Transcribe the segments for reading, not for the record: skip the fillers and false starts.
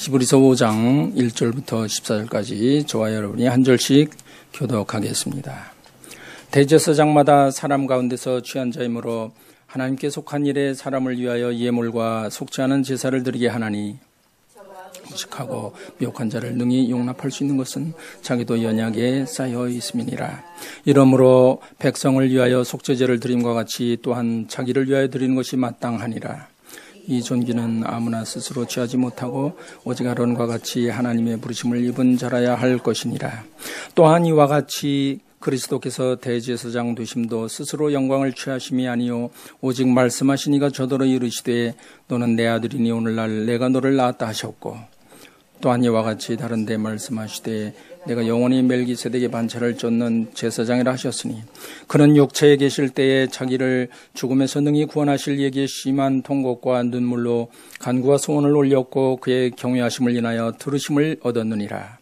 히브리서 5장 1절부터 14절까지 저와 여러분이 한 절씩 교독하겠습니다. 대제사장마다 사람 가운데서 취한 자이므로 하나님께 속한 일에 사람을 위하여 예물과 속지 않은 제사를 드리게 하나니 무식하고 미혹한 자를 능히 용납할 수 있는 것은 자기도 연약에 쌓여 있음이니라. 이러므로 백성을 위하여 속죄제를 드림과 같이 또한 자기를 위하여 드리는 것이 마땅하니라. 이 존귀는 아무나 스스로 취하지 못하고 오직 아론과 같이 하나님의 부르심을 입은 자라야 할 것이니라. 또한 이와 같이 그리스도께서 대제사장 되심도 스스로 영광을 취하심이 아니요 오직 말씀하신 이가 저더러 이르시되 너는 내 아들이니 오늘날 내가 너를 낳았다 하셨고, 또한 이와 같이 다른 데 말씀하시되 내가 영원히 멜기세덱의 반차를 쫓는 제사장이라 하셨으니 그는 육체에 계실 때에 자기를 죽음에서 능히 구원하실 이에게 심한 통곡과 눈물로 간구와 소원을 올렸고 그의 경외하심을 인하여 들으심을 얻었느니라.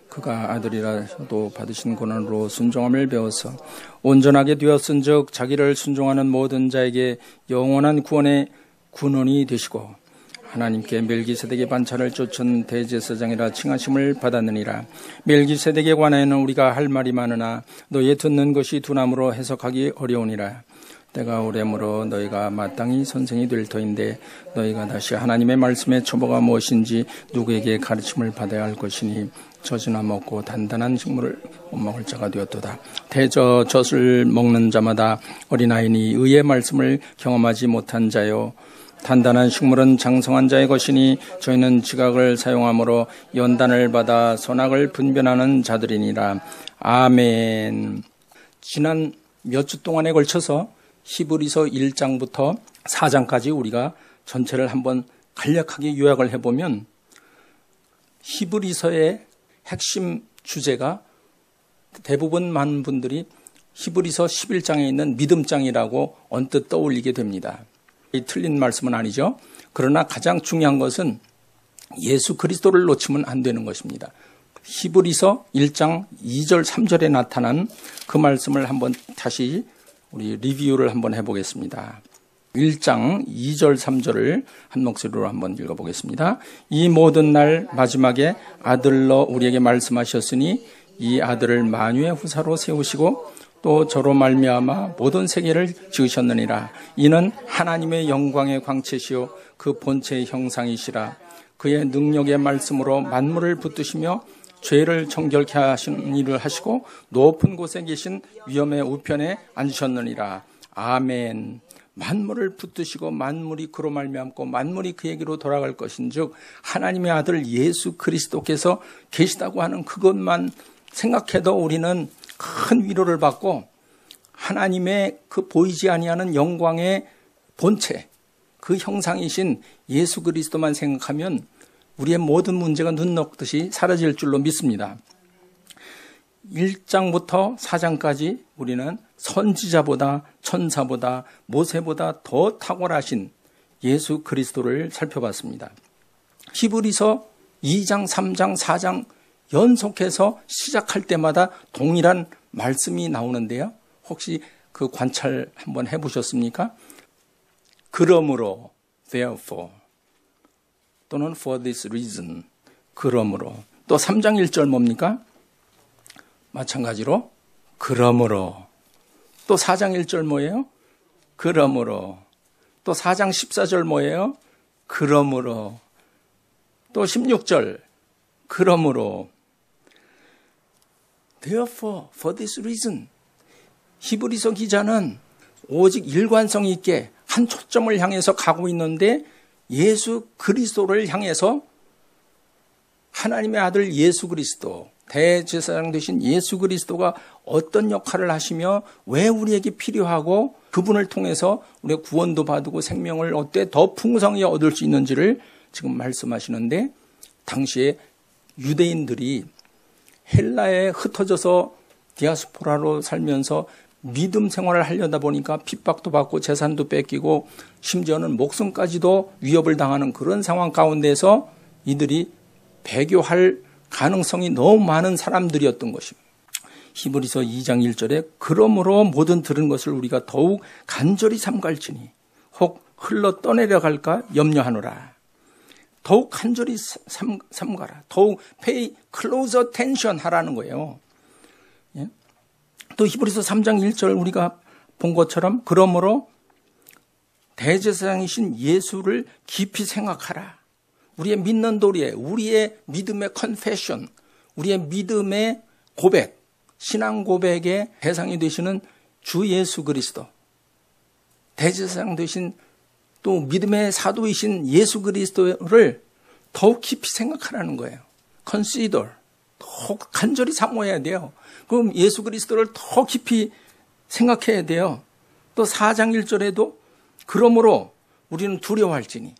그가 아들이라도 받으신 고난으로 순종함을 배워서 온전하게 되었은즉 자기를 순종하는 모든 자에게 영원한 구원의 군원이 되시고 하나님께 멜기세덱의 반차를 쫓은 대제사장이라 칭하심을 받았느니라. 멜기세덱에 관하여는 우리가 할 말이 많으나 너의 듣는 것이 두나무로 해석하기 어려우니라. 때가 오래므로 너희가 마땅히 선생이 될 터인데 너희가 다시 하나님의 말씀의 초보가 무엇인지 누구에게 가르침을 받아야 할 것이니 젖이나 먹고 단단한 식물을 못 먹을 자가 되었도다. 젖을 먹는 자마다 어린아이니 의의 말씀을 경험하지 못한 자요 단단한 식물은 장성한 자의 것이니 저희는 지각을 사용함으로 연단을 받아 선악을 분별하는 자들이니라. 아멘. 지난 몇 주 동안에 걸쳐서 히브리서 1장부터 4장까지 우리가 전체를 한번 간략하게 요약을 해보면 히브리서의 핵심 주제가 대부분 많은 분들이 히브리서 11장에 있는 믿음장이라고 언뜻 떠올리게 됩니다. 틀린 말씀은 아니죠. 그러나 가장 중요한 것은 예수 그리스도를 놓치면 안 되는 것입니다. 히브리서 1장 2절 3절에 나타난 그 말씀을 한번 다시 우리 리뷰를 한번 해보겠습니다. 1장 2절 3절을 한 목소리로 한번 읽어보겠습니다. 이 모든 날 마지막에 아들로 우리에게 말씀하셨으니 이 아들을 만유의 후사로 세우시고 또 저로 말미암아 모든 세계를 지으셨느니라. 이는 하나님의 영광의 광채시요 그 본체의 형상이시라. 그의 능력의 말씀으로 만물을 붙드시며 죄를 정결케 하시는 일을 하시고 높은 곳에 계신 위엄의 우편에 앉으셨느니라. 아멘. 만물을 붙드시고 만물이 그로 말미암고 만물이 그에게로 돌아갈 것인즉 하나님의 아들 예수 그리스도께서 계시다고 하는 그것만 생각해도 우리는 큰 위로를 받고 하나님의 그 보이지 아니하는 영광의 본체, 그 형상이신 예수 그리스도만 생각하면 우리의 모든 문제가 눈 녹듯이 사라질 줄로 믿습니다. 1장부터 4장까지 우리는 선지자보다 천사보다 모세보다 더 탁월하신 예수 그리스도를 살펴봤습니다. 히브리서 2장, 3장, 4장 연속해서 시작할 때마다 동일한 말씀이 나오는데요. 혹시 그 관찰 한번 해보셨습니까? 그러므로, therefore, 또는 for this reason, 그러므로. 또 3장 1절 뭡니까? 마찬가지로 그러므로. 또 4장 1절 뭐예요? 그러므로. 또 4장 14절 뭐예요? 그러므로. 또 16절 그러므로. Therefore, for this reason. 히브리서 기자는 오직 일관성 있게 한 초점을 향해서 가고 있는데 예수 그리스도를 향해서 하나님의 아들 예수 그리스도, 대제사장 되신 예수 그리스도가 어떤 역할을 하시며 왜 우리에게 필요하고 그분을 통해서 우리가 구원도 받고 생명을 어때 더 풍성히 얻을 수 있는지를 지금 말씀하시는데, 당시에 유대인들이 헬라에 흩어져서 디아스포라로 살면서 믿음 생활을 하려다 보니까 핍박도 받고 재산도 뺏기고 심지어는 목숨까지도 위협을 당하는 그런 상황 가운데서 이들이 배교할 가능성이 너무 많은 사람들이었던 것입니다. 히브리서 2장 1절에 그러므로 모든 들은 것을 우리가 더욱 간절히 삼갈지니 혹 흘러 떠내려갈까 염려하노라. 더욱 간절히 삼가라. 더욱 pay close attention 하라는 거예요. 예? 또 히브리서 3장 1절 우리가 본 것처럼 그러므로 대제사장이신 예수를 깊이 생각하라. 우리의 믿는 도리에, 우리의 믿음의 confession, 우리의 믿음의 고백, 신앙 고백의 대상이 되시는 주 예수 그리스도, 대제사장 되신 또 믿음의 사도이신 예수 그리스도를 더욱 깊이 생각하라는 거예요. consider, 더욱 간절히 사모해야 돼요. 그럼 예수 그리스도를 더 깊이 생각해야 돼요. 또 4장 1절에도 그러므로 우리는 두려워할지니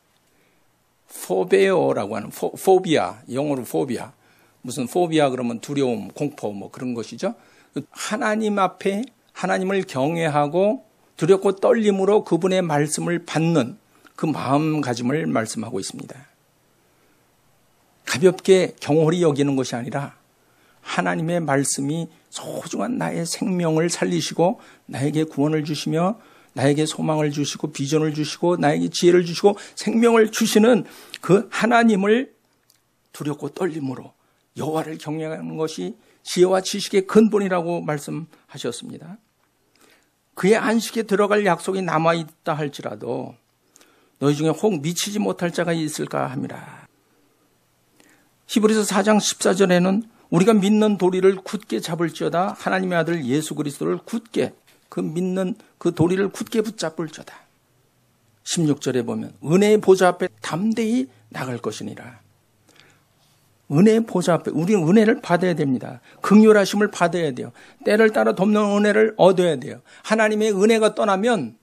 포베어라고 하는 포비아, 영어로 포비아. 무슨 포비아 그러면 두려움, 공포 뭐 그런 것이죠. 하나님 앞에 하나님을 경외하고 두렵고 떨림으로 그분의 말씀을 받는 그 마음가짐을 말씀하고 있습니다. 가볍게 경홀히 여기는 것이 아니라 하나님의 말씀이 소중한 나의 생명을 살리시고 나에게 구원을 주시며 나에게 소망을 주시고 비전을 주시고 나에게 지혜를 주시고 생명을 주시는 그 하나님을 두렵고 떨림으로 여호와를 경외하는 것이 지혜와 지식의 근본이라고 말씀하셨습니다. 그의 안식에 들어갈 약속이 남아있다 할지라도 너희 중에 혹 미치지 못할 자가 있을까 함이라. 히브리서 4장 14절에는 우리가 믿는 도리를 굳게 잡을지어다 하나님의 아들 예수 그리스도를 굳게 그 믿는 그 도리를 굳게 붙잡을지어다. 16절에 보면 은혜의 보좌 앞에 담대히 나갈 것이니라. 은혜의 보좌 앞에 우리는 은혜를 받아야 됩니다. 긍휼하심을 받아야 돼요. 때를 따라 돕는 은혜를 얻어야 돼요. 하나님의 은혜가 떠나면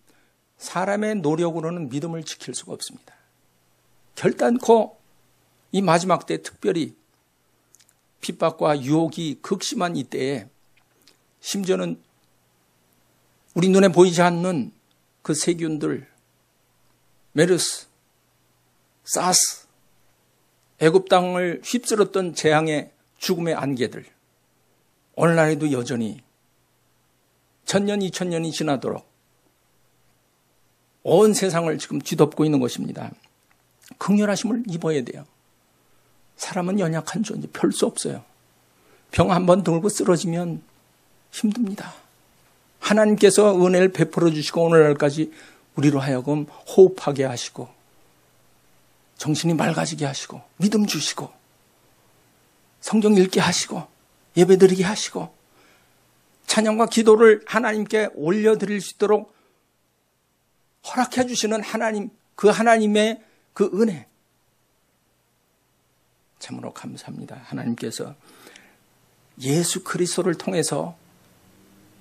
사람의 노력으로는 믿음을 지킬 수가 없습니다. 결단코 이 마지막 때 특별히 핍박과 유혹이 극심한 이때에 심지어는 우리 눈에 보이지 않는 그 세균들, 메르스, 사스, 애굽 땅을 휩쓸었던 재앙의 죽음의 안개들, 오늘날에도 여전히 1000년, 2000년이 지나도록 온 세상을 지금 뒤덮고 있는 것입니다. 긍휼하심을 입어야 돼요. 사람은 연약한 존재, 별 수 없어요. 병 한 번 들고 쓰러지면 힘듭니다. 하나님께서 은혜를 베풀어 주시고 오늘날까지 우리로 하여금 호흡하게 하시고 정신이 맑아지게 하시고 믿음 주시고 성경 읽게 하시고 예배드리게 하시고 찬양과 기도를 하나님께 올려드릴 수 있도록 허락해 주시는 하나님, 그 하나님의 그 은혜 참으로 감사합니다. 하나님께서 예수 그리스도를 통해서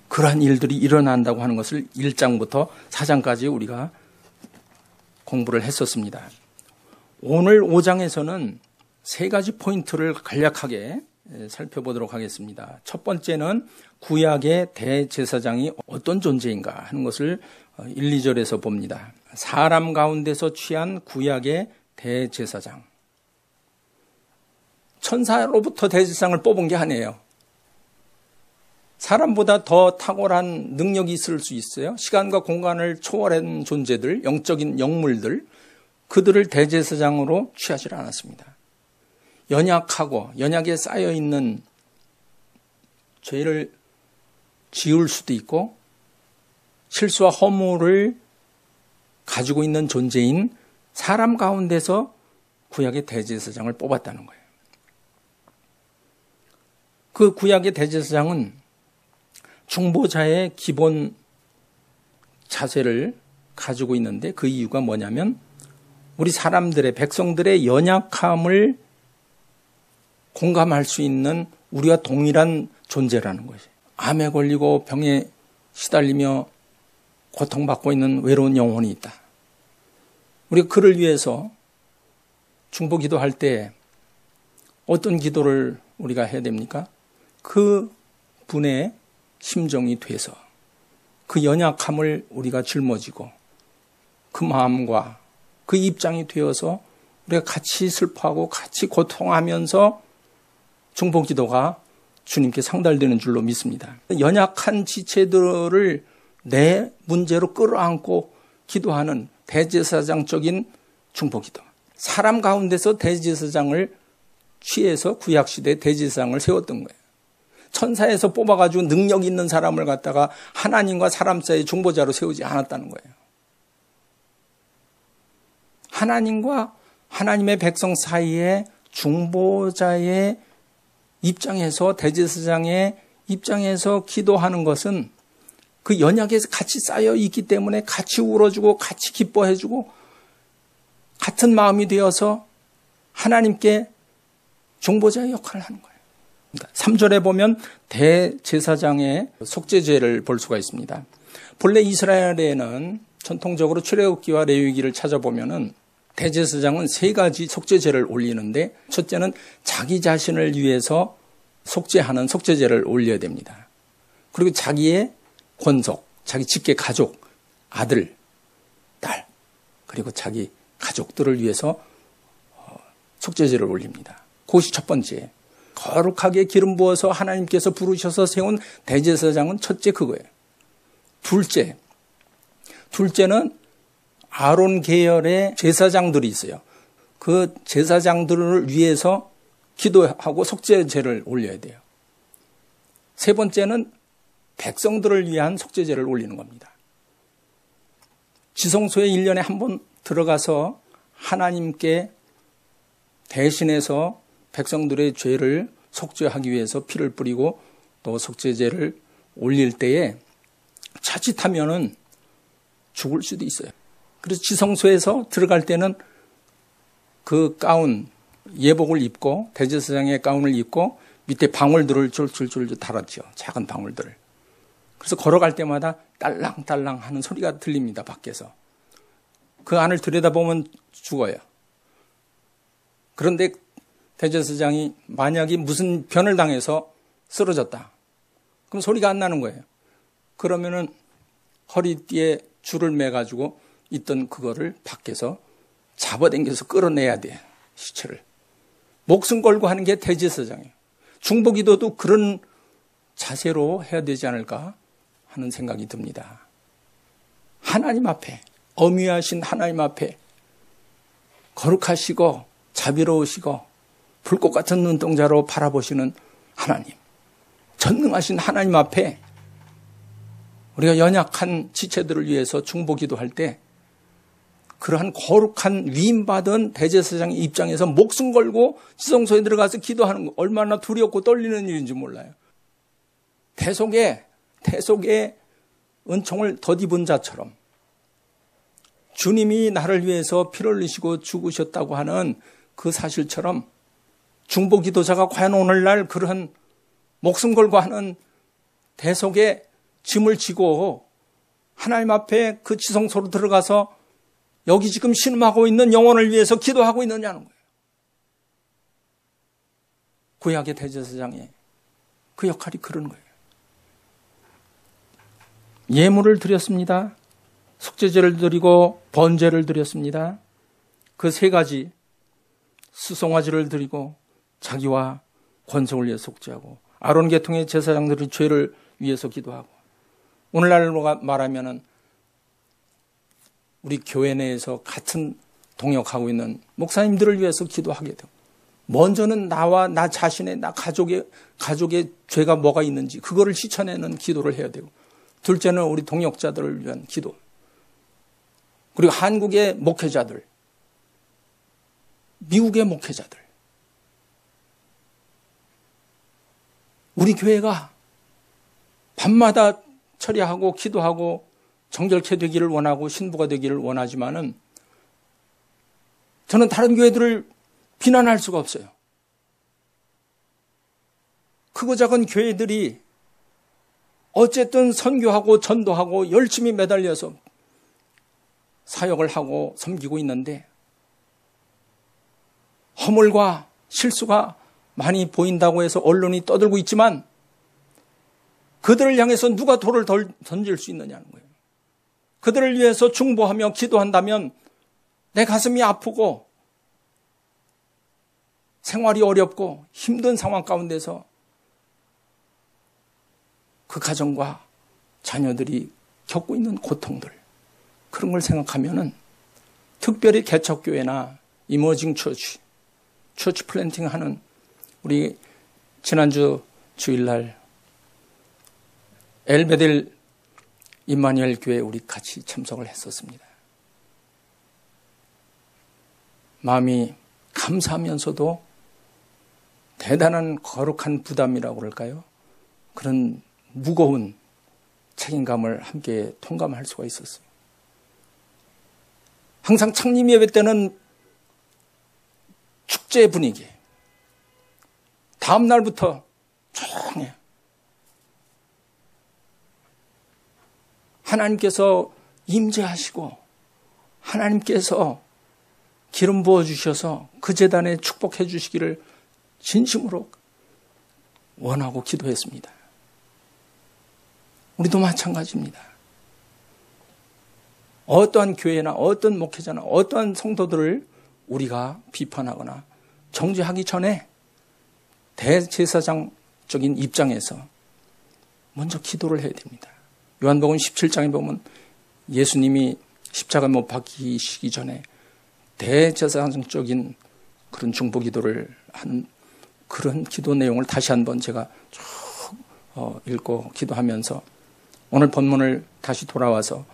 그러한 일들이 일어난다고 하는 것을 1장부터 4장까지 우리가 공부를 했었습니다. 오늘 5장에서는 3가지 포인트를 간략하게 살펴보도록 하겠습니다. 첫 번째는 구약의 대제사장이 어떤 존재인가 하는 것을 1, 2절에서 봅니다. 사람 가운데서 취한 구약의 대제사장. 천사로부터 대제사장을 뽑은 게 아니에요. 사람보다 더 탁월한 능력이 있을 수 있어요. 시간과 공간을 초월한 존재들, 영적인 영물들, 그들을 대제사장으로 취하지 않았습니다. 연약하고 연약에 쌓여있는 죄를 지을 수도 있고 실수와 허물을 가지고 있는 존재인 사람 가운데서 구약의 대제사장을 뽑았다는 거예요. 그 구약의 대제사장은 중보자의 기본 자세를 가지고 있는데 그 이유가 뭐냐면 우리 사람들의 백성들의 연약함을 공감할 수 있는 우리와 동일한 존재라는 것이. 암에 걸리고 병에 시달리며 고통받고 있는 외로운 영혼이 있다. 우리가 그를 위해서 중보 기도할 때 어떤 기도를 우리가 해야 됩니까? 그 분의 심정이 돼서 그 연약함을 우리가 짊어지고 그 마음과 그 입장이 되어서 우리가 같이 슬퍼하고 같이 고통하면서 중보 기도가 주님께 상달되는 줄로 믿습니다. 연약한 지체들을 내 문제로 끌어안고 기도하는 대제사장적인 중보 기도. 사람 가운데서 대제사장을 취해서 구약시대 대제사장을 세웠던 거예요. 천사에서 뽑아가지고 능력 있는 사람을 갖다가 하나님과 사람 사이의 중보자로 세우지 않았다는 거예요. 하나님과 하나님의 백성 사이에 중보자의 입장에서, 대제사장의 입장에서 기도하는 것은 그 연약에서 같이 쌓여 있기 때문에 같이 울어주고 같이 기뻐해주고 같은 마음이 되어서 하나님께 중보자의 역할을 하는 거예요. 3절에 보면 대제사장의 속죄제를 볼 수가 있습니다. 본래 이스라엘에는 전통적으로 출애굽기와 레위기를 찾아보면은 대제사장은 세 가지 속죄제를 올리는데, 첫째는 자기 자신을 위해서 속죄하는 속죄제를 올려야 됩니다. 그리고 자기의 권속, 자기 직계 가족, 아들, 딸, 그리고 자기 가족들을 위해서 속죄제를 올립니다. 그것이 첫 번째. 거룩하게 기름 부어서 하나님께서 부르셔서 세운 대제사장은 첫째 그거예요. 둘째는 아론 계열의 제사장들이 있어요. 그 제사장들을 위해서 기도하고 속죄제를 올려야 돼요. 세 번째는 백성들을 위한 속죄제를 올리는 겁니다. 지성소에 1년에 한 번 들어가서 하나님께 대신해서 백성들의 죄를 속죄하기 위해서 피를 뿌리고 또 속죄제를 올릴 때에 자칫하면은 죽을 수도 있어요. 그래서 지성소에서 들어갈 때는 그 가운, 예복을 입고 대제사장의 가운을 입고 밑에 방울들을 줄줄줄 달았죠. 작은 방울들을. 그래서 걸어갈 때마다 딸랑딸랑 하는 소리가 들립니다. 밖에서. 그 안을 들여다보면 죽어요. 그런데 대제사장이 만약에 무슨 변을 당해서 쓰러졌다. 그럼 소리가 안 나는 거예요. 그러면은 허리띠에 줄을 매가지고 있던 그거를 밖에서 잡아당겨서 끌어내야 돼. 시체를. 목숨 걸고 하는 게 대제사장이에요. 중보기도도 그런 자세로 해야 되지 않을까 하는 생각이 듭니다. 하나님 앞에, 엄위하신 하나님 앞에 거룩하시고 자비로우시고 불꽃 같은 눈동자로 바라보시는 하나님, 전능하신 하나님 앞에 우리가 연약한 지체들을 위해서 중보기도할 때 그러한 거룩한 위임받은 대제사장의 입장에서 목숨 걸고 지성소에 들어가서 기도하는 거 얼마나 두렵고 떨리는 일인지 몰라요. 대속의 은총을 덧입은 자처럼 주님이 나를 위해서 피를 흘리시고 죽으셨다고 하는 그 사실처럼 중보기도자가 과연 오늘날 그러한 목숨 걸고 하는 대속의 짐을 지고 하나님 앞에 그 지성소로 들어가서 여기 지금 신음하고 있는 영혼을 위해서 기도하고 있느냐는 거예요. 구약의 대제사장의 그 역할이 그런 거예요. 예물을 드렸습니다. 속죄제를 드리고 번제를 드렸습니다. 그 세 가지 수송아지를 드리고 자기와 권속을 위해 속죄하고 아론 계통의 제사장들이 죄를 위해서 기도하고 오늘날로 말하면은 우리 교회 내에서 같은 동역하고 있는 목사님들을 위해서 기도하게 되고 먼저는 나와 나 자신의 나 가족의 죄가 뭐가 있는지 그거를 씻어내는 기도를 해야 되고 둘째는 우리 동역자들을 위한 기도 그리고 한국의 목회자들 미국의 목회자들 우리 교회가 밤마다 처리하고 기도하고 정결케 되기를 원하고 신부가 되기를 원하지만은 저는 다른 교회들을 비난할 수가 없어요. 크고 작은 교회들이 어쨌든 선교하고 전도하고 열심히 매달려서 사역을 하고 섬기고 있는데 허물과 실수가 많이 보인다고 해서 언론이 떠들고 있지만 그들을 향해서 누가 돌을 던질 수 있느냐는 거예요. 그들을 위해서 중보하며 기도한다면 내 가슴이 아프고 생활이 어렵고 힘든 상황 가운데서 그 가정과 자녀들이 겪고 있는 고통들 그런 걸 생각하면은 특별히 개척교회나 이머징 처치 플랜팅 하는 우리 지난주 주일날 엘베델 임마누엘 교회 우리 같이 참석을 했었습니다. 마음이 감사하면서도 대단한 거룩한 부담이라고 그럴까요? 그런 무거운 책임감을 함께 통감할 수가 있었어요. 항상 창림 예배 때는 축제 분위기. 다음 날부터 조용해요. 하나님께서 임재하시고 하나님께서 기름 부어주셔서 그 제단에 축복해 주시기를 진심으로 원하고 기도했습니다. 우리도 마찬가지입니다. 어떠한 교회나 어떤 목회자나 어떠한 성도들을 우리가 비판하거나 정죄하기 전에 대제사장적인 입장에서 먼저 기도를 해야 됩니다. 요한복음 17장에 보면 예수님이 십자가 못 박히시기 전에 대제사장적인 그런 중보기도를 한 그런 기도 내용을 다시 한번 제가 쭉 읽고 기도하면서 오늘 본문을 다시 돌아와서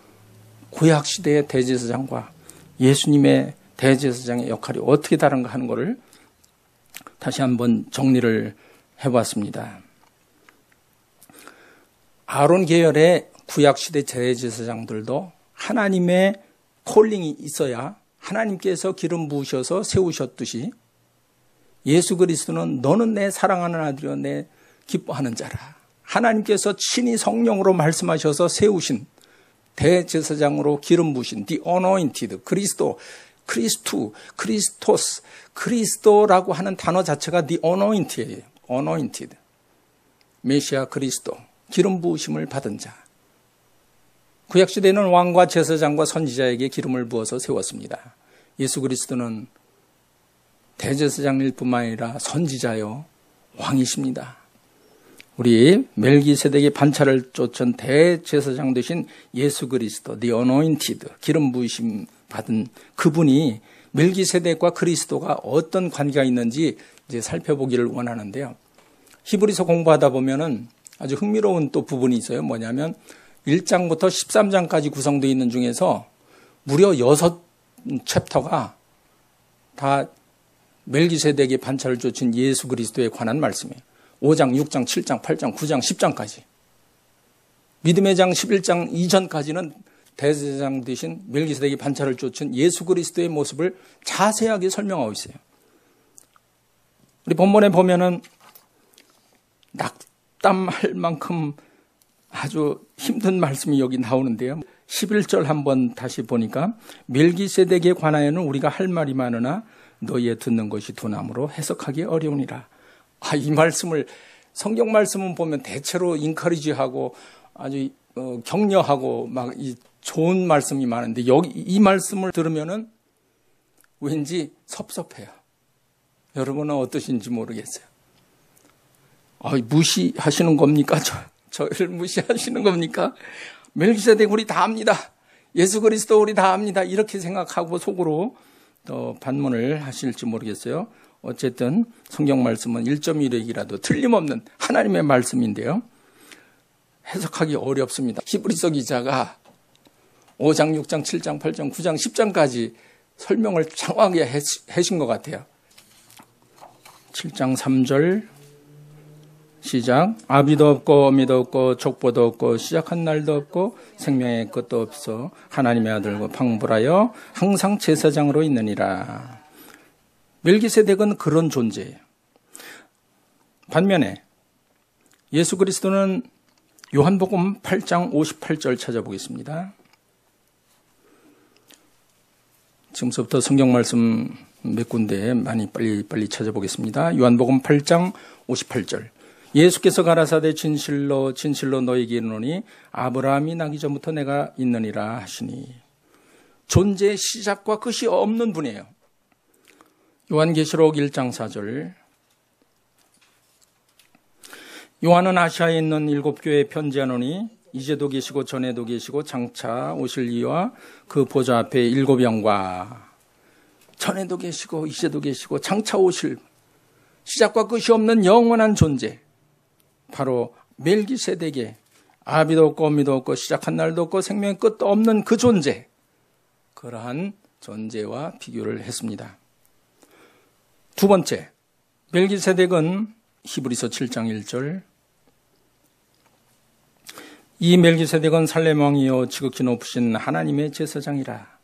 구약시대의 대제사장과 예수님의 대제사장의 역할이 어떻게 다른가 하는 것을 다시 한번 정리를 해봤습니다. 아론 계열의 구약시대 대제사장들도 하나님의 콜링이 있어야 하나님께서 기름 부으셔서 세우셨듯이 예수 그리스도는 너는 내 사랑하는 아들이여 내 기뻐하는 자라. 하나님께서 친히 성령으로 말씀하셔서 세우신 대제사장으로 기름 부으신 the anointed 크리스토스 그리스도라고 하는 단어 자체가 the anointed예요. anointed 메시아 그리스도 기름 부으심을 받은 자. 구약시대에는 왕과 제사장과 선지자에게 기름을 부어서 세웠습니다. 예수 그리스도는 대제사장일 뿐만 아니라 선지자요 왕이십니다. 우리 멜기세덱의 반차를 쫓은 대제사장 되신 예수 그리스도 the anointed 기름 부으심 받은 그분이 멜기세덱과 그리스도가 어떤 관계가 있는지 이제 살펴보기를 원하는데요. 히브리서 공부하다 보면은 아주 흥미로운 또 부분이 있어요. 뭐냐면 1장부터 13장까지 구성되어 있는 중에서 무려 6챕터가 다 멜기세덱의 반차를 쫓은 예수 그리스도에 관한 말씀이에요. 5장, 6장, 7장, 8장, 9장, 10장까지. 믿음의 장 11장 이전까지는 대제사장 되신 멜기세덱의 반차를 쫓은 예수 그리스도의 모습을 자세하게 설명하고 있어요. 우리 본문에 보면은 낙담할 만큼 아주 힘든 말씀이 여기 나오는데요. 11절 한번 다시 보니까 멜기세덱에 관하여는 우리가 할 말이 많으나 너희의 듣는 것이 둔함으로 해석하기 어려우니라. 이 말씀을 성경 말씀은 보면 대체로 인커리지하고 아주 격려하고 막 이 좋은 말씀이 많은데 여기 이 말씀을 들으면은 왠지 섭섭해요. 여러분은 어떠신지 모르겠어요. 무시하시는 겁니까? 저를 무시하시는 겁니까? 멜기세덱 우리 다 압니다. 예수 그리스도 우리 다 압니다. 이렇게 생각하고 속으로 또 반문을 하실지 모르겠어요. 어쨌든 성경 말씀은 1.1핵이라도 틀림없는 하나님의 말씀인데요. 해석하기 어렵습니다. 히브리서 기자가 5장, 6장, 7장, 8장, 9장, 10장까지 설명을 장황하게 하신 것 같아요. 7장 3절 시작. 아비도 없고 어미도 없고 족보도 없고 시작한 날도 없고 생명의 끝도 없어 하나님의 아들과 방불하여 항상 제사장으로 있느니라. 멜기세덱은 그런 존재예요. 반면에 예수 그리스도는 요한복음 8장 58절 찾아보겠습니다. 지금부터 성경 말씀 몇 군데 많이 빨리 찾아보겠습니다. 요한복음 8장 58절. 예수께서 가라사대 진실로 너희에게 이르노니 아브라함이 나기 전부터 내가 있느니라 하시니. 존재의 시작과 끝이 없는 분이에요. 요한계시록 1장 4절. 요한은 아시아에 있는 7교회에 편지하노니 이제도 계시고 전에도 계시고 장차 오실 이와 그 보좌 앞에 7 영과 전에도 계시고 이제도 계시고 장차 오실 시작과 끝이 없는 영원한 존재, 바로 멜기세덱의 아비도 없고 어미도 없고 시작한 날도 없고 생명의 끝도 없는 그 존재, 그러한 존재와 비교를 했습니다. 두 번째, 멜기세덱은 히브리서 7장 1절, 이 멜기세덱은 살렘 왕이요 지극히 높으신 하나님의 제사장이라.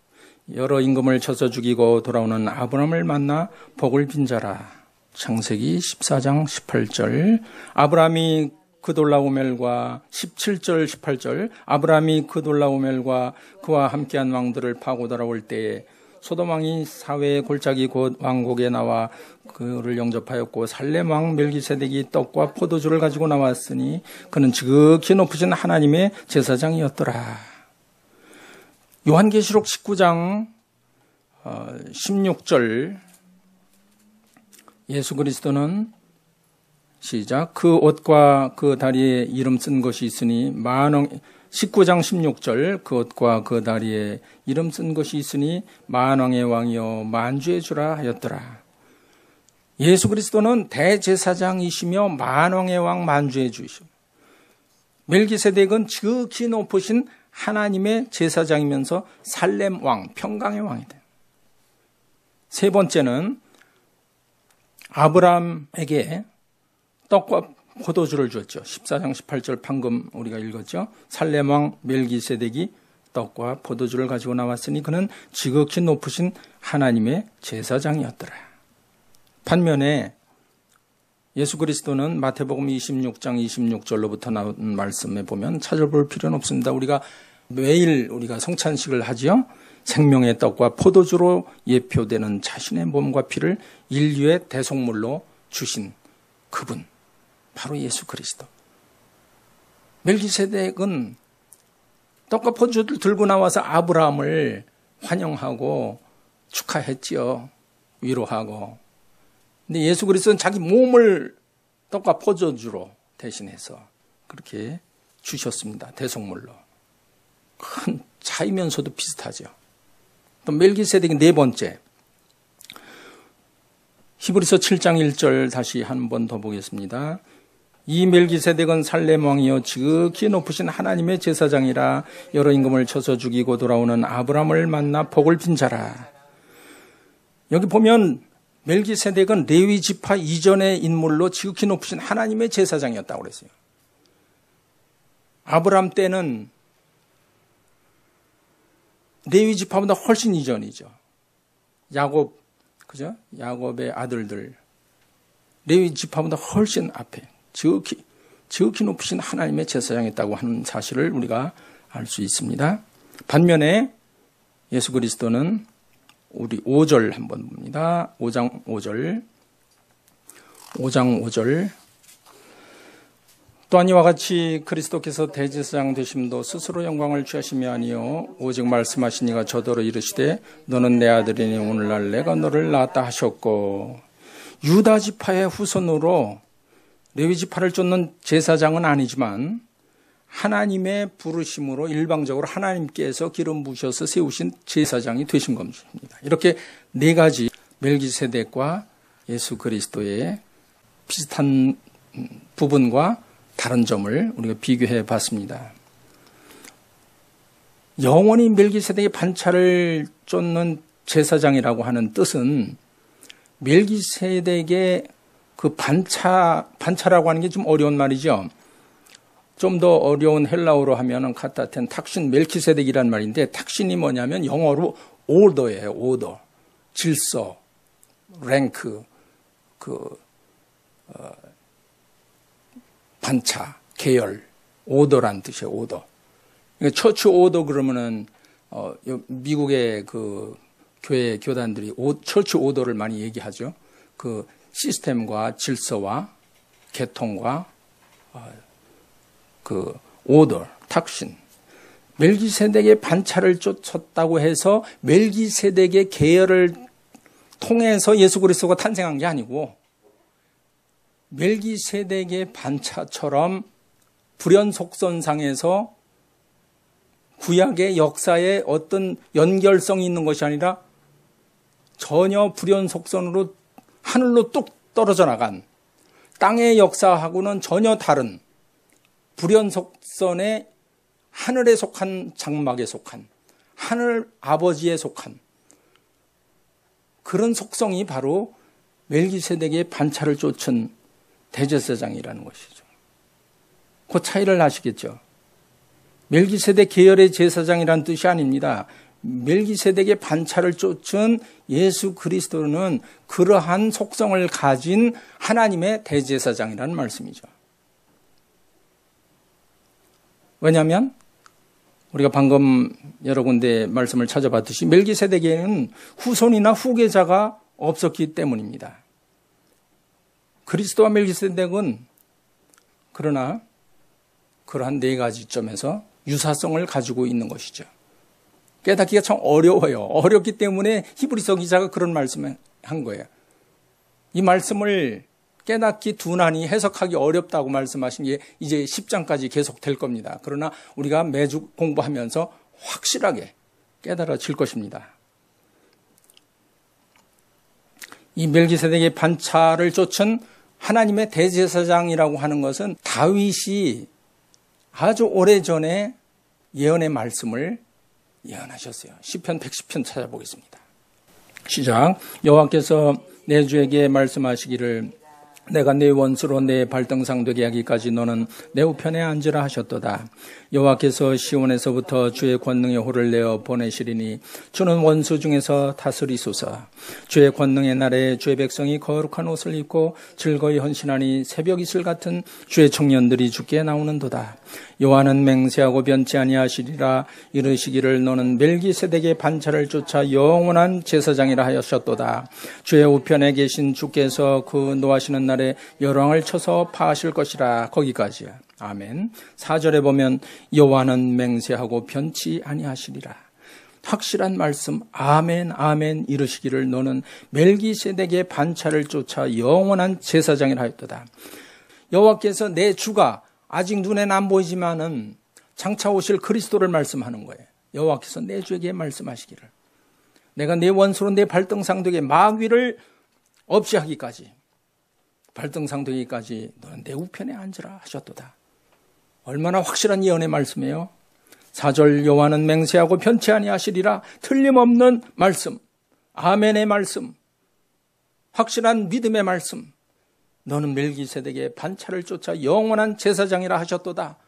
여러 임금을 쳐서 죽이고 돌아오는 아브라함을 만나 복을 빈 자라. 창세기 14장 18절, 아브라함이 그돌라오멜과 17절 18절, 아브라함이 그돌라오멜과 그와 함께한 왕들을 파고 돌아올 때에 소돔 왕이 사회의 골짜기 곧 왕국에 나와 그를 영접하였고 살렘 왕 멜기세덱이 떡과 포도주를 가지고 나왔으니 그는 지극히 높으신 하나님의 제사장이었더라. 요한계시록 19장 16절, 예수 그리스도는 시작, 그 옷과 그 다리에 이름 쓴 것이 있으니 19장 16절, 그 옷과 그 다리에 이름 쓴 것이 있으니 만왕의 왕이요 만주의 주라 하였더라. 예수 그리스도는 대제사장이시며 만왕의 왕 만주의 주이시며, 멜기세덱은 지극히 높으신 하나님의 제사장이면서 살렘 왕, 평강의 왕이 돼요. 세 번째는 아브라함에게 떡과 포도주를 주었죠. 14장 18절 방금 우리가 읽었죠. 살렘 왕 멜기세덱이 떡과 포도주를 가지고 나왔으니 그는 지극히 높으신 하나님의 제사장이었더라. 반면에 예수 그리스도는 마태복음 26장 26절로부터 나온 말씀에 보면 찾아볼 필요는 없습니다. 우리가 매일 우리가 성찬식을 하지요. 생명의 떡과 포도주로 예표되는 자신의 몸과 피를 인류의 대속물로 주신 그분, 바로 예수 그리스도. 멜기세덱은 떡과 포도주를 들고 나와서 아브라함을 환영하고 축하했지요. 위로하고. 근데 예수 그리스도는 자기 몸을 떡과 포도주로 대신해서 그렇게 주셨습니다. 대속물로. 큰 차이면서도 비슷하죠. 또 멜기세덱이 네 번째, 히브리서 7장 1절 다시 한 번 더 보겠습니다. 이 멜기세덱은 살렘 왕이요 지극히 높으신 하나님의 제사장이라. 여러 임금을 쳐서 죽이고 돌아오는 아브라함을 만나 복을 빈 자라. 여기 보면 멜기세덱은 레위 지파 이전의 인물로 지극히 높으신 하나님의 제사장이었다고 그랬어요. 아브라함 때는 레위 지파보다 훨씬 이전이죠. 야곱, 그죠? 야곱의 아들들. 레위 지파보다 훨씬 앞에 지극히 높으신 하나님의 제사장이었다고 하는 사실을 우리가 알 수 있습니다. 반면에 예수 그리스도는 우리 5절 한번 봅니다. 5장 5절. 또한 이와 같이 그리스도께서 대제사장 되심도 스스로 영광을 취하심이 아니요 오직 말씀하시니가 저더러 이르시되 너는 내 아들이니 오늘날 내가 너를 낳았다 하셨고. 유다 지파의 후손으로 레위 지파를 쫓는 제사장은 아니지만 하나님의 부르심으로 일방적으로 하나님께서 기름 부으셔서 세우신 제사장이 되신 겁니다. 이렇게 네 가지 멜기세덱과 예수 그리스도의 비슷한 부분과 다른 점을 우리가 비교해 봤습니다. 영원히 멜기세덱의 반차를 쫓는 제사장이라고 하는 뜻은 멜기세덱의 그 반차라고 하는 게 좀 어려운 말이죠. 좀 더 어려운 헬라어로 하면은 카타텐 탁신 멜키세덱이란 말인데, 탁신이 뭐냐면 영어로 오더예요. 오더, 질서, 랭크, 반차, 계열, 오더란 뜻이에요. 오더. 그러니까 처치 오더 그러면은 미국의 그 교회 교단들이 처치 오더를 많이 얘기하죠. 그 시스템과 질서와 계통과 그 오더, 탁신. 멜기세덱의 반차를 쫓았다고 해서 멜기세덱의 계열을 통해서 예수 그리스도가 탄생한 게 아니고, 멜기세덱의 반차처럼 불연속선상에서 구약의 역사에 어떤 연결성이 있는 것이 아니라 전혀 불연 속선으로 하늘로 뚝 떨어져 나간 땅의 역사하고는 전혀 다른 불연 속선의 하늘에 속한 장막에 속한 하늘 아버지에 속한 그런 속성이 바로 멜기세덱의 반차를 쫓은 대제사장이라는 것이죠. 그 차이를 아시겠죠? 멜기세덱 계열의 제사장이라는 뜻이 아닙니다. 멜기세덱의 반차를 쫓은 예수 그리스도는 그러한 속성을 가진 하나님의 대제사장이라는 말씀이죠. 왜냐하면 우리가 방금 여러 군데 말씀을 찾아봤듯이 멜기세덱에는 후손이나 후계자가 없었기 때문입니다. 그리스도와 멜기세덱은 그러나 그러한 네 가지 점에서 유사성을 가지고 있는 것이죠. 깨닫기가 참 어려워요. 어렵기 때문에 히브리서 기자가 그런 말씀을 한 거예요. 이 말씀을 깨닫기 둔하니 해석하기 어렵다고 말씀하신 게 이제 10장까지 계속 될 겁니다. 그러나 우리가 매주 공부하면서 확실하게 깨달아질 것입니다. 이 멜기세덱의 반차를 쫓은 하나님의 대제사장이라고 하는 것은 다윗이 아주 오래전에 예언의 말씀을 예언하셨어요. 시편 110편 찾아보겠습니다. 시작. 여호와께서 내 주에게 말씀하시기를 내가 네 원수로 내 발등상 되게 하기까지 너는 내 우편에 앉으라 하셨도다. 여호와께서 시온에서부터 주의 권능의 호를 내어 보내시리니 주는 원수 중에서 다스리소서. 주의 권능의 날에 주의 백성이 거룩한 옷을 입고 즐거이 헌신하니 새벽 이슬 같은 주의 청년들이 주께 나오는도다. 여호와는 맹세하고 변치 아니하시리라. 이르시기를 너는 멜기세덱의 반차를 쫓아 영원한 제사장이라 하셨도다. 주의 우편에 계신 주께서 그 노하시는 날에 열왕을 쳐서 파하실 것이라. 거기까지야. 아멘. 4절에 보면 여호와는 맹세하고 변치 아니하시리라. 확실한 말씀. 아멘 아멘 이르시기를 너는 멜기세덱의 반차를 쫓아 영원한 제사장이라 하였도다. 여호와께서 내 주가 아직 눈에는 안 보이지만은 장차 오실 그리스도를 말씀하는 거예요. 여호와께서 내 주에게 말씀하시기를 내가 내 원수로 내 발등상 되게 마귀를 없이 하기까지 발등상 되기까지 너는 내 우편에 앉으라 하셨도다. 얼마나 확실한 예언의 말씀이에요. 4절 여호와는 맹세하고 변치 아니하시리라. 틀림없는 말씀, 아멘의 말씀, 확실한 믿음의 말씀. 너는 멜기세덱의 반차를 쫓아 영원한 제사장이라 하셨도다.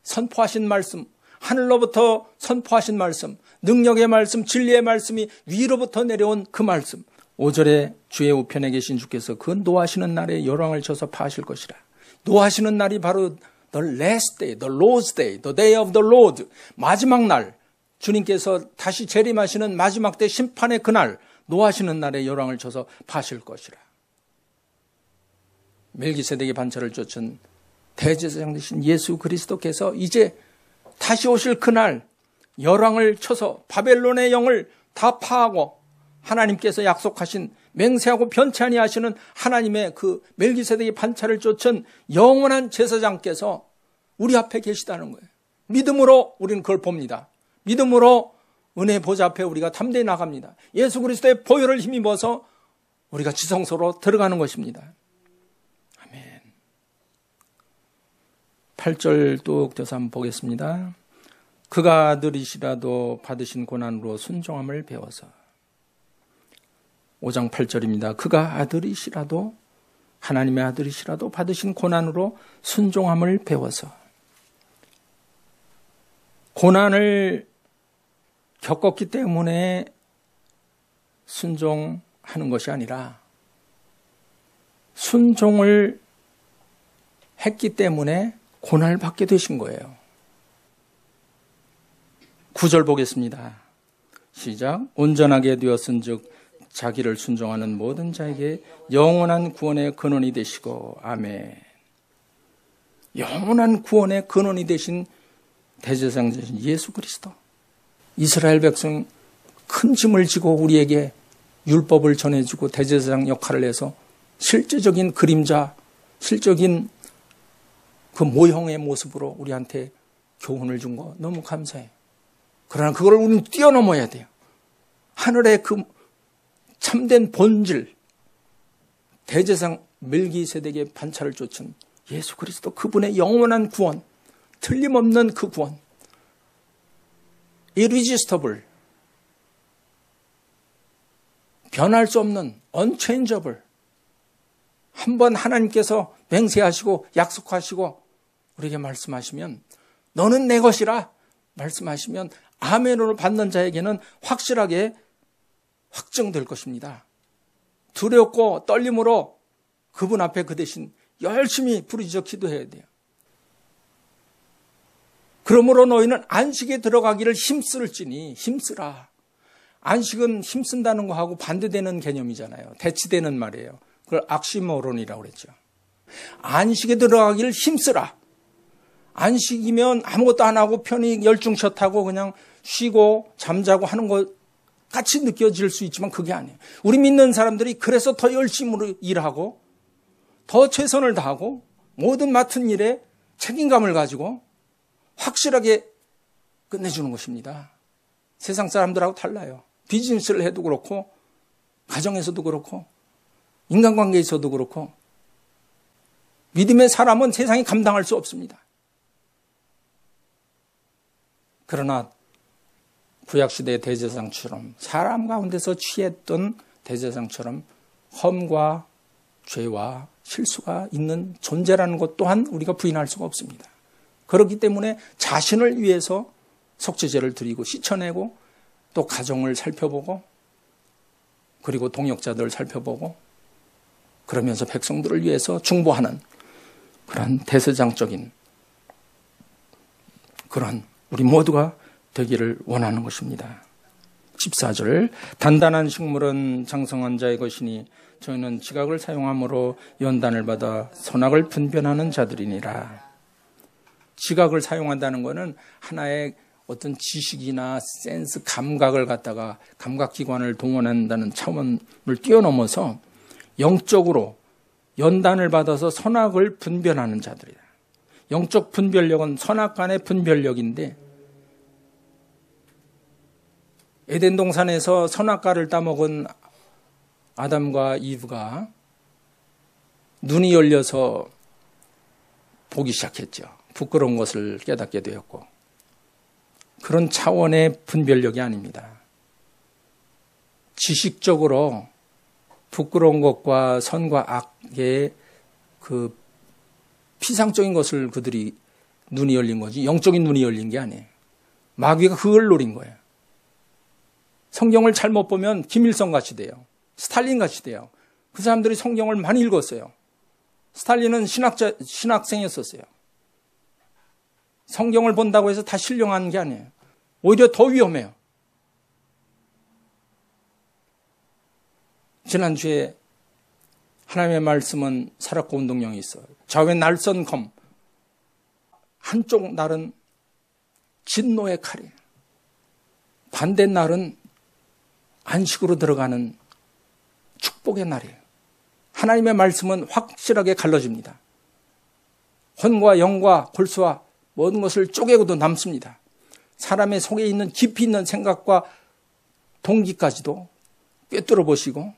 선포하신 말씀, 하늘로부터 선포하신 말씀, 능력의 말씀, 진리의 말씀이 위로부터 내려온 그 말씀. 5절에 주의 우편에 계신 주께서 그 노하시는 날에 열왕을 쳐서 파하실 것이라. 노하시는 날이 바로 the last day, the Lord's day, the day of the Lord. 마지막 날, 주님께서 다시 재림하시는 마지막 때 심판의 그날, 노하시는 날에 열왕을 쳐서 파하실 것이라. 멜기세덱의 반차를 쫓은 대제사장 되신 예수 그리스도께서 이제 다시 오실 그날 열왕을 쳐서 바벨론의 영을 다 파하고 하나님께서 약속하신 맹세하고 변치 아니하시는 하나님의 그 멜기세덱의 반차를 쫓은 영원한 제사장께서 우리 앞에 계시다는 거예요. 믿음으로 우리는 그걸 봅니다. 믿음으로 은혜 보좌 앞에 우리가 담대히 나갑니다. 예수 그리스도의 보혈을 힘입어서 우리가 지성소로 들어가는 것입니다. 아멘. 8절 뚝 떼서 한번 보겠습니다. 그가 아들이시라도 받으신 고난으로 순종함을 배워서. 5장 8절입니다. 그가 아들이시라도 하나님의 아들이시라도 받으신 고난으로 순종함을 배워서. 고난을 겪었기 때문에 순종하는 것이 아니라 순종을 했기 때문에 고난을 받게 되신 거예요. 9절 보겠습니다. 시작. 온전하게 되었은즉 자기를 순종하는 모든 자에게 영원한 구원의 근원이 되시고. 아멘. 영원한 구원의 근원이 되신 대제사장 되신 예수 그리스도. 이스라엘 백성 큰 짐을 지고 우리에게 율법을 전해주고 대제사장 역할을 해서 실제적인 그림자, 실적인 그 모형의 모습으로 우리한테 교훈을 준 거 너무 감사해요. 그러나 그걸 우리는 뛰어넘어야 돼요. 하늘의 그 참된 본질, 대제사장 멜기세덱의 반차를 쫓은 예수 그리스도, 그분의 영원한 구원, 틀림없는 그 구원, irresistible, 변할 수 없는 unchangeable, 한번 하나님께서 맹세하시고 약속하시고 우리에게 말씀하시면 너는 내 것이라 말씀하시면 아멘으로 받는 자에게는 확실하게 확정될 것입니다. 두렵고 떨림으로 그분 앞에 그 대신 열심히 부르짖어 기도해야 돼요. 그러므로 너희는 안식에 들어가기를 힘쓸지니, 힘쓰라. 안식은 힘쓴다는 거하고 반대되는 개념이잖아요. 대치되는 말이에요. 그걸 악시모론이라고 그랬죠. 안식에 들어가기를 힘쓰라. 안식이면 아무것도 안 하고 편히 열중샷하고 그냥 쉬고 잠자고 하는 것 같이 느껴질 수 있지만 그게 아니에요. 우리 믿는 사람들이 그래서 더 열심으로 일하고 더 최선을 다하고 모든 맡은 일에 책임감을 가지고 확실하게 끝내주는 것입니다. 세상 사람들하고 달라요. 비즈니스를 해도 그렇고 가정에서도 그렇고 인간관계에서도 그렇고 믿음의 사람은 세상이 감당할 수 없습니다. 그러나 구약시대의 대제사장처럼 사람 가운데서 취했던 대제사장처럼 험과 죄와 실수가 있는 존재라는 것 또한 우리가 부인할 수가 없습니다. 그렇기 때문에 자신을 위해서 속죄제를 드리고 씻어내고 또 가정을 살펴보고 그리고 동역자들을 살펴보고 그러면서 백성들을 위해서 중보하는 그런 대제사장적인 그런 우리 모두가 되기를 원하는 것입니다. 14절 단단한 식물은 장성한 자의 것이니 저희는 지각을 사용함으로 연단을 받아 선악을 분별하는 자들이니라. 지각을 사용한다는 것은 하나의 어떤 지식이나 센스, 감각을 갖다가 감각기관을 동원한다는 차원을 뛰어넘어서 영적으로 연단을 받아서 선악을 분별하는 자들이다. 영적 분별력은 선악 간의 분별력인데 에덴 동산에서 선악과를 따먹은 아담과 이브가 눈이 열려서 보기 시작했죠. 부끄러운 것을 깨닫게 되었고 그런 차원의 분별력이 아닙니다. 지식적으로 부끄러운 것과 선과 악의 그 피상적인 것을 그들이 눈이 열린 거지 영적인 눈이 열린 게 아니에요. 마귀가 그걸 노린 거예요. 성경을 잘못 보면 김일성 같이 돼요. 스탈린 같이 돼요. 그 사람들이 성경을 많이 읽었어요. 스탈린은 신학생이었었어요. 성경을 본다고 해서 다 신령한 게 아니에요. 오히려 더 위험해요. 지난주에 하나님의 말씀은 살았고 운동령이 있어요. 좌우에 날선 검, 한쪽 날은 진노의 칼이에요. 반대 날은 안식으로 들어가는 축복의 날이에요. 하나님의 말씀은 확실하게 갈라집니다. 혼과 영과 골수와 모든 것을 쪼개고도 남습니다. 사람의 속에 있는 깊이 있는 생각과 동기까지도 꿰뚫어 보시고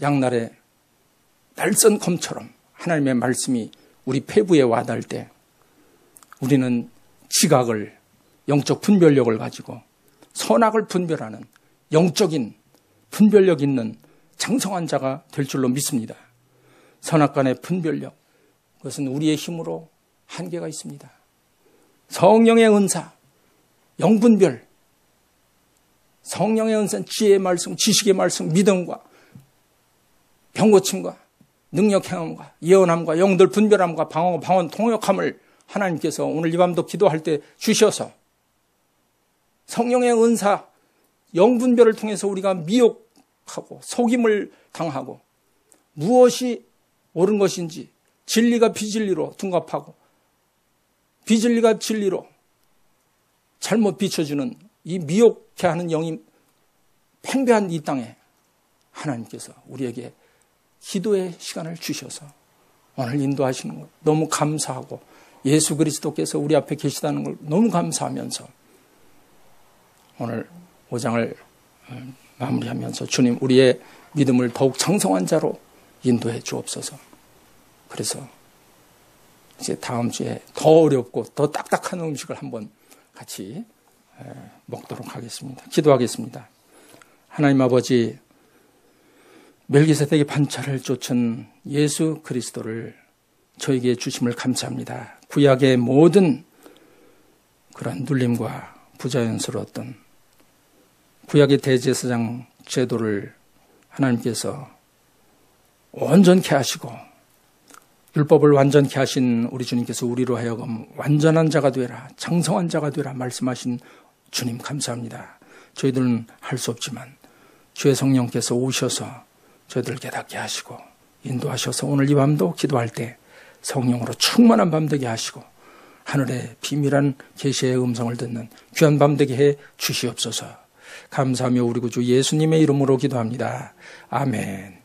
양날의 날선 검처럼 하나님의 말씀이 우리 폐부에 와닿을 때 우리는 지각을 영적 분별력을 가지고 선악을 분별하는 영적인 분별력 있는 장성한 자가 될 줄로 믿습니다. 선악간의 분별력, 그것은 우리의 힘으로 한계가 있습니다. 성령의 은사, 영분별, 성령의 은사는 지혜의 말씀, 지식의 말씀, 믿음과 병고침과 능력 행함과 예언함과 영들 분별함과 방언과 방언 통역함을 하나님께서 오늘 이 밤도 기도할 때 주셔서 성령의 은사, 영분별을 통해서 우리가 미혹하고 속임을 당하고 무엇이 옳은 것인지 진리가 비진리로 둔갑하고 비진리가 진리로 잘못 비춰주는 이 미혹케 하는 영이 팽배한 이 땅에 하나님께서 우리에게 기도의 시간을 주셔서 오늘 인도하시는 것 너무 감사하고 예수 그리스도께서 우리 앞에 계시다는 걸 너무 감사하면서 오늘 5장을 마무리하면서 주님 우리의 믿음을 더욱 장성한 자로 인도해 주옵소서. 그래서 이제 다음 주에 더 어렵고 더 딱딱한 음식을 한번 같이 먹도록 하겠습니다. 기도하겠습니다. 하나님 아버지, 멜기세덱의 반차를 쫓은 예수 그리스도를 저에게 주심을 감사합니다. 구약의 모든 그런 눌림과 부자연스러웠던 구약의 대제사장 제도를 하나님께서 온전케 하시고 율법을 완전케 하신 우리 주님께서 우리로 하여금 완전한 자가 되라, 장성한 자가 되라 말씀하신 주님 감사합니다. 저희들은 할 수 없지만 주의 성령께서 오셔서 저희들을 깨닫게 하시고 인도하셔서 오늘 이 밤도 기도할 때 성령으로 충만한 밤 되게 하시고 하늘의 비밀한 계시의 음성을 듣는 귀한 밤 되게 해 주시옵소서. 감사하며 우리 구주 예수님의 이름으로 기도합니다. 아멘.